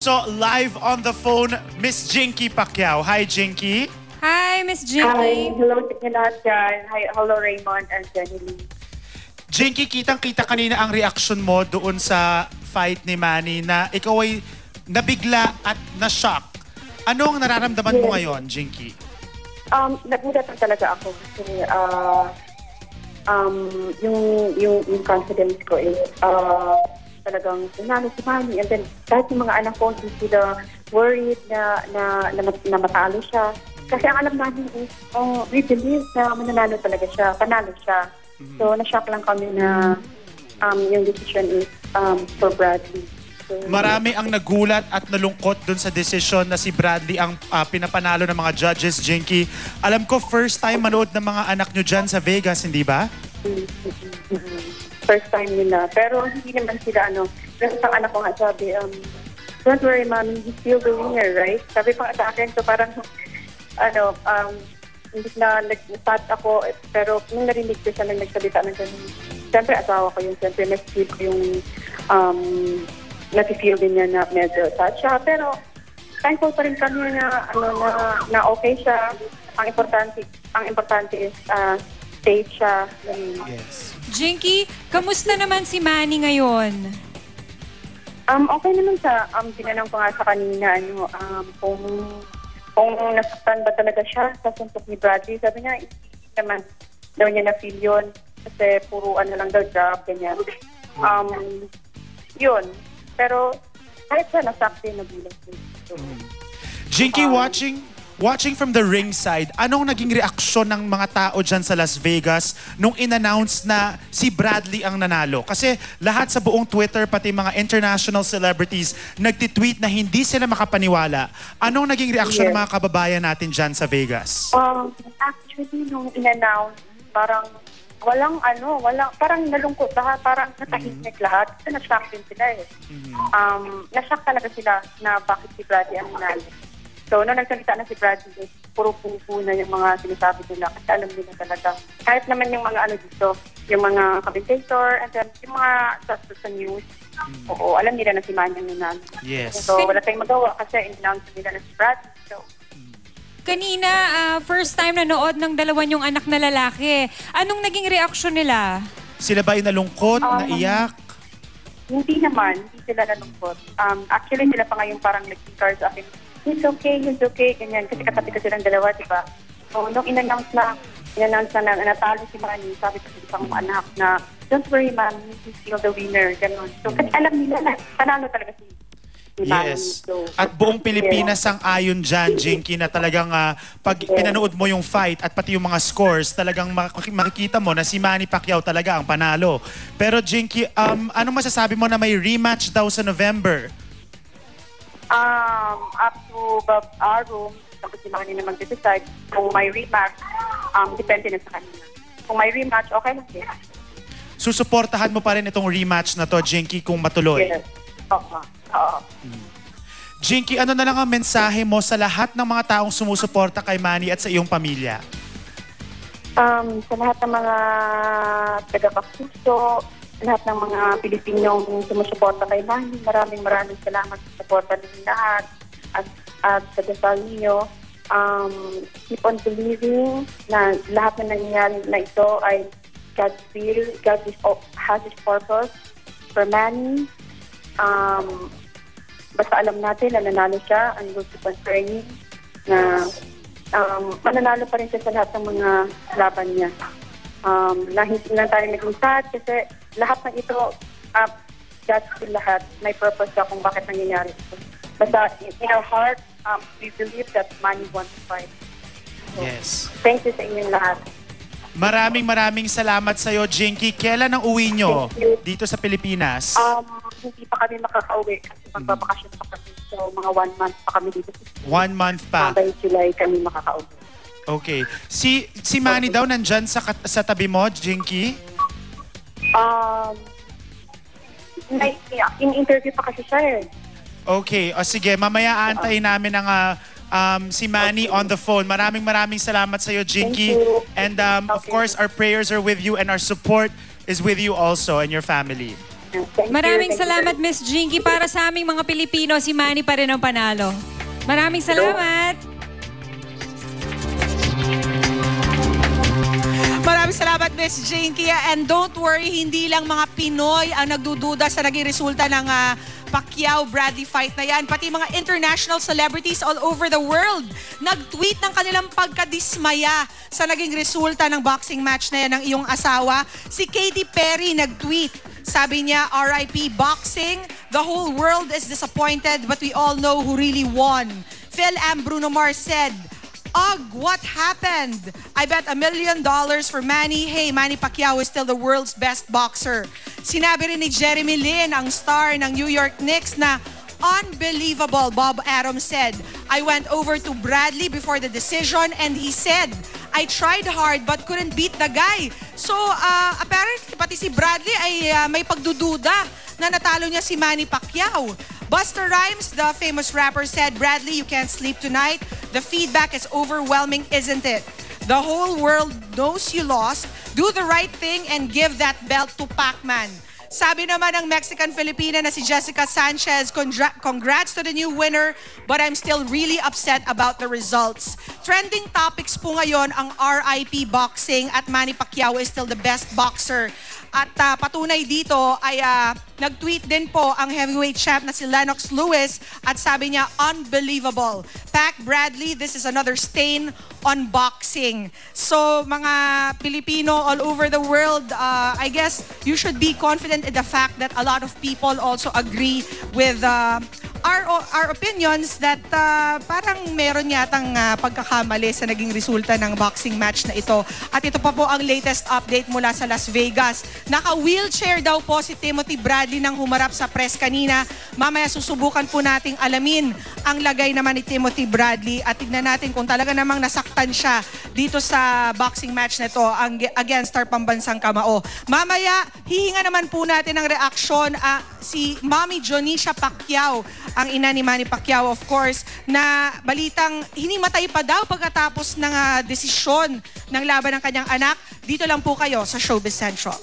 So, live on the phone, Miss Jinky Pacquiao. Hi, Jinky. Hi, Miss Hi, Jinky. hello sa inyo lahat dyan. Hi, hello Raymond and Jenny Lee. Jinky, kitang-kita kanina ang reaksyon mo doon sa fight ni Manny na ikaw ay nabigla at na-shock. Ano ang nararamdaman mo ngayon, Jinky? Nagulat talaga ako kasi yung confidence ko is talagang nanalo si Manny, and then kahit yung mga anak ko hindi sila worried na matalo siya. Kasi ang alam namin is we believe na mananalo talaga siya, panalo siya. So na-shock lang kami na yung decision is for Bradley. So, Marami ang nagulat at nalungkot dun sa desisyon na si Bradley ang pinapanalo ng mga judges, Jinky. Alam ko, first time manood ng mga anak nyo dyan sa Vegas, hindi ba? first time nila. Pero hindi naman sila kasi ang anak ko nga sabi, don't worry mommy, he's still the winner, right? Sabi pa sa akin, so parang hindi na nag-start ako, pero nung narinig ko siya nang nagsalita ng ganun, siyempre asawa ko yun, siyempre mas-feel ko yung nasi-feel din niya na medyo sad siya, pero thankful pa rin kami na okay siya. Ang importante is safe siya. Yes. Jinky, kamusta naman si Manny ngayon? Okay naman siya. Tinanong ko nga sa kanina kung nasaktan ba talaga siya sa suntok ni Bradley. Sabi niya, hindi naman daw niya na-feel yun. Kasi puro lang daw job, ganyan. Yun. Pero kahit siya nasakti, nagulat yun. So, Jinky, watching from the ringside, anong naging reaksyon ng mga tao dyan sa Las Vegas nung in-announce na si Bradley ang nanalo? Kasi lahat sa buong Twitter, pati mga international celebrities, nagtitweet na hindi sila makapaniwala. Anong naging reaksyon ng mga kababayan natin dyan sa Vegas? Actually, nung in-announce, parang parang nalungkot lahat, parang natahimik lahat. Kasi na-shock din sila eh. Na-shock talaga sila na bakit si Bradley ang nanalo. So, nung nagsalita na si Bradley, puro pupo na yung mga sinasabi nila kasi alam nila talaga. Kahit naman yung mga dito, yung mga commentator, and then yung mga sa news, oo, alam nila na si Manny ang nanalo. Yes. So, wala tayong magawa kasi in-announce nila na si Bradley. So, Kanina, first time nanood ng dalawa niyong anak na lalaki. Anong naging reaksyon nila? Sila ba ay nalungkot, naiyak? hindi sila nalungkot. Actually, sila pa ngayon parang nag-car sa akin, he's okay, ganyan. Kasi katabi ko silang dalawa, di ba? So, nung in-announce na natalo si Manny, sabi ko sa isang anak na, don't worry, Manny, he's still the winner, gano'n. So, kasi alam nila na, panalo talaga si Manny. Yes. So, At buong Pilipinas ang ayon dyan, Jinky, na talagang pag pinanood mo yung fight at pati yung mga scores, talagang makikita mo na si Manny Pacquiao talaga ang panalo. Pero Jinky, anong masasabi mo na may rematch daw sa November? Up to our room, tapos si Manny na mag-decide kung may rematch, depende na sa kanila. Kung may rematch, okay lang siya. Susuportahan mo pa rin itong rematch na to, Jinky, kung matuloy? Yes. Oo. Jinky, ano na lang ang mensahe mo sa lahat ng mga taong sumusuporta kay Manny at sa iyong pamilya? Sa lahat ng mga taga-kapuso, sa lahat ng mga Pilipinong sumusuporta kay Manny, maraming salamat sa suporta ng lahat at sa dasal ninyo. Keep on believing na lahat na nangyayari na ito ay God's will. God has His purpose for Manny. Basta alam natin na nanalo siya and we'll keep on praying na mananalo pa rin siya sa lahat ng mga laban niya. Hindi na tayo naging sad kasi lahat ng ito, God's will lahat. May purpose siya kung bakit nangyayari ito. Basta in our heart, we believe that Manny won the fight. So, Yes. thank you sa inyong lahat. Maraming salamat sa iyo, Jinky. Kailan ang uwi nyo dito sa Pilipinas? Hindi pa kami makaka-uwi kasi magbabakasyon pa kami. So, mga 1 month pa kami dito. 1 month pa. By July kami makaka-uwi. Okay. Si Manny daw nandyan sa tabi mo, Jinky? In-interview pa kasi siya eh. Okay. O sige, mamaya aantayin namin ang si Manny on the phone. Maraming salamat sa iyo, Jinky. Thank you. And of course, our prayers are with you and our support is with you also and your family. Thank you, Maraming thank you salamat, very Miss Jinky. Para sa aming mga Pilipino, si Manny pa rin ang panalo. Maraming salamat. Maraming salamat, Miss Jinky. And don't worry, hindi lang mga Pinoy ang nagdududa sa naging resulta ng Pacquiao-Bradley fight na yan. Pati mga international celebrities all over the world nag-tweet ng kanilang pagkadismaya sa naging resulta ng boxing match na yan ng iyong asawa. Si Katy Perry nag-tweet. Sabi niya, RIP boxing, the whole world is disappointed but we all know who really won. Phil M. Bruno Mars said, "Ugh, what happened? I bet $1 million for Manny. Hey, Manny Pacquiao is still the world's best boxer." Sinabi rin ni Jeremy Lin, ang star ng New York Knicks, na unbelievable. Bob Adams said, "I went over to Bradley before the decision and he said, I tried hard but couldn't beat the guy." So, apparently, pati si Bradley ay may pagdududa na natalo niya si Manny Pacquiao. Busta Rhymes, the famous rapper, said, "Bradley, you can't sleep tonight. The feedback is overwhelming, isn't it? The whole world knows you lost. Do the right thing and give that belt to Pac-Man." Sabi naman ng Mexican-Filipina na si Jessica Sanchez, "Congrats to the new winner, but I'm still really upset about the results." Trending topics po ngayon ang RIP boxing at Manny Pacquiao is still the best boxer. At patunay dito ay nag-tweet din po ang heavyweight champ na si Lennox Lewis at sabi niya, "Unbelievable. Pac Bradley, this is another stain on boxing." So mga Pilipino all over the world, I guess you should be confident in the fact that a lot of people also agree with our opinions that parang meron yatang pagkakamali sa naging resulta ng boxing match na ito. At ito pa po ang latest update mula sa Las Vegas. Naka-wheelchair daw po si Timothy Bradley nang humarap sa press kanina. Mamaya susubukan po nating alamin ang lagay naman ni Timothy Bradley at tignan natin kung talaga namang nasaktan siya dito sa boxing match na ito against our pambansang kamao. Mamaya, hihinga naman po natin ng reaksyon si Mommy Jonisha Pacquiao, ang ina ni Manny Pacquiao, of course, na balitang hinimatay pa daw pagkatapos ng desisyon ng laban ng kanyang anak. Dito lang po kayo sa Showbiz Central.